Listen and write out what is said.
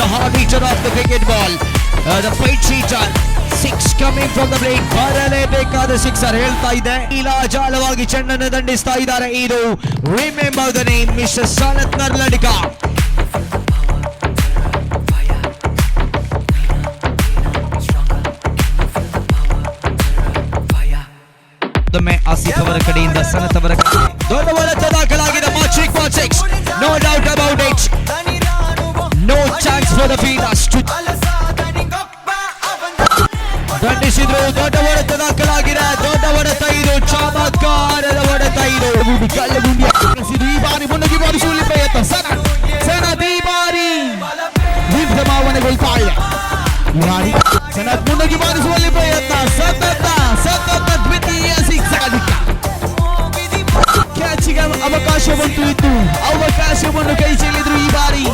the hard hitter of the wicket ball. The fight cheater. 6 coming from the blade. ಬರಲೇಬೇಕಾದ sixer ಹೇಳ್ತಾ ಇದೆ. ಇಲಾಜಾಲವಾಗಿ ಚೆಂಡನ್ನು ದಂಡಿಸ್ತಾ ಇದ್ದಾರೆ. ಇದು remember the name mister Sanath ನರ್ಲಡಿಕಾ. ಆಸಿಫ್ ಅವರ ಕಡೆಯಿಂದ ಸನತ್ ಅವರ ದೊಡ್ಡ ಹೊಡೆತ ದಾಖಲಾಗಿದೆ. Magic no doubt about it. No chance for the fielders to ದಂಡಿಸಿದ್ರು. ದೊಡ್ಡ ಹೊಡೆತ ದಾಖಲಾಗಿದೆ. ದೊಡ್ಡ ಹೊಡೆತ ಇದು. ಚಮತ್ಕಾರದ ಹೊಡೆತ ಇದು. ಈ ಬಾರಿ ಮುನ್ನುಗ್ಗಿ ಬಾರಿಸುವ ಪ್ರಯತ್ನ ಸನತ್ ಈ ಬಾರಿ ನಿರ್ಗಮನಗೊಳ್ತಾ ಇದೆ. ಸನತ್ ಮುನ್ನುಗ್ಗಿ ಬಾರಿಸುವಲ್ಲಿ ಪ್ರಯತ್ನ. ಸತತ ದ್ವಿತೀಯ ಸಿಕ್ಸ್ ಕ್ಯಾಚಿಗೆ ಅವಕಾಶ ಬಂತು. ಅವಕಾಶವನ್ನು ಕೈ ಚೆಲ್ಲಿದ್ರು ಈ ಬಾರಿ.